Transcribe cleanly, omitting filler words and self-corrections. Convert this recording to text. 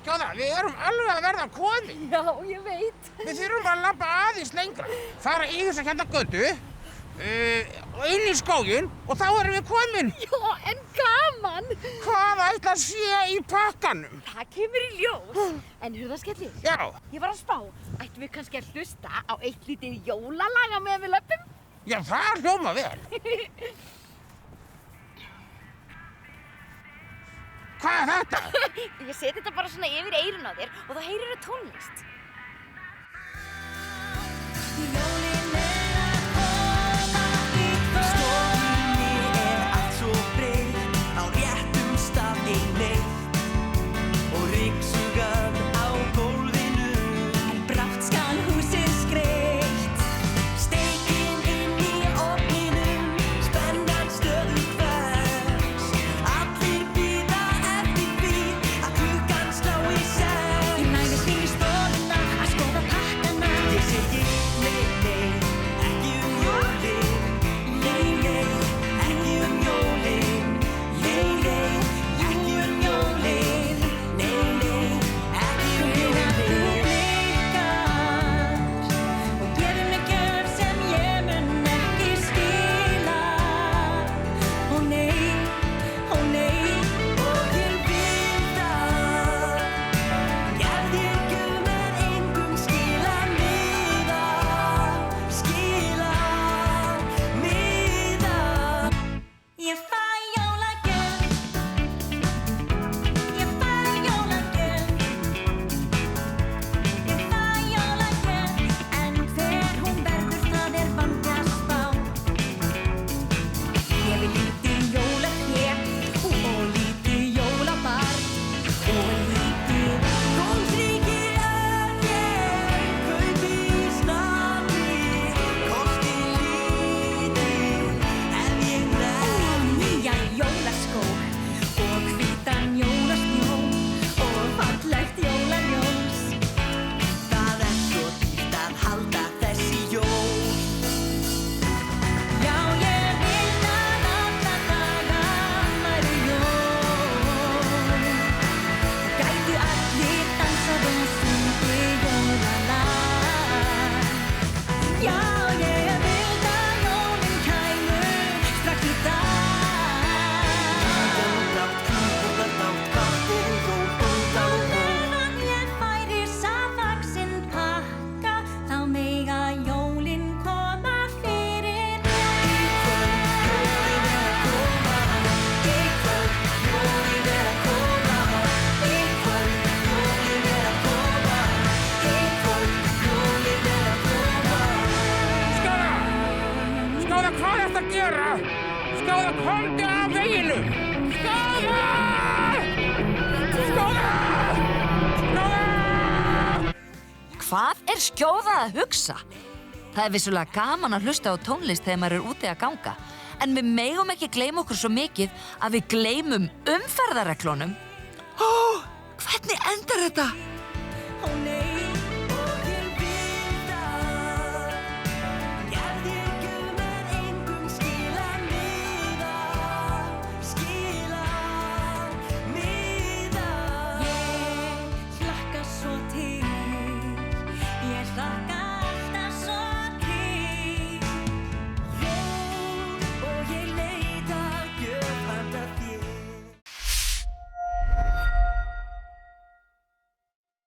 Skjóða, við erum alveg að verða komin. Já, ég veit. Við þurfum bara að labba aðeins lengra. Fara í þessa hérna götu, og inn í skóginn og þá erum við komin. Já, en gaman. Hvað ætla að sé í pakkanum? Það kemur í ljós. En hurðaskelli, Já. ég var að spá. Ættum við kannski að hlusta á eitt lítið jólalaga meðan við löpum? Já, það hljóma vel. Hvað er þetta? Ég seti þetta bara svona yfir eyrun á þér og þá heyrirðu tónlist. Jólin að koma í kvöld. Stofunni allt svo breitt, á réttum stað ein leitt og ryksugan á gólfinu. En brátt skal húsið skreytt, steikin inn í ofninum, spennan stöðugt vex. Allir bíða eftir því að klukkan slái 6. Ég mæðist inn í stofuna að skoða pakkana. Ég segi nei, ekki jólin. Nei, ekki jólin. Nei, ekki jólin. Nei, ekki jólin. Og gefur mér gjöf sem ég mun ekki skila. Ó nei, og ég vil það. Gefð ég gjöf með engum skila miða. Ég fæ jólagjöf. Ég fæ jólagjöf. Ég fæ jólagjöf. En hver hún verður, það er vandi að spá. Ég vil lítið jólatré og lítið jólabarn og lítið gómsríki að ég kaupi snarri. Kosti lítið ef ég nefn. Nýja jólaskó og hvítan jólasnjó og fallegt jólaljós. Það er svo dýrt að halda þessi jól. Já, ég vil að alla daga væru jól. Gætu allir dansað og sungið jólalag. Já, ég vil að jólin kæmu strax í dag. Meðan ég færi samvaxinn pakka, þá mega jólin koma fyrir Skjóða, hvað ertu að gera? Skjóða, komdu af veginum. Skjóða! Hvað er Skjóða að hugsa? Það er vissulega gaman að hlusta á tónlist þegar maður er úti að ganga, en við megum ekki gleyma okkur svo mikið að við gleymum umferðarreglunum. Hvernig endar þetta? Ó nei,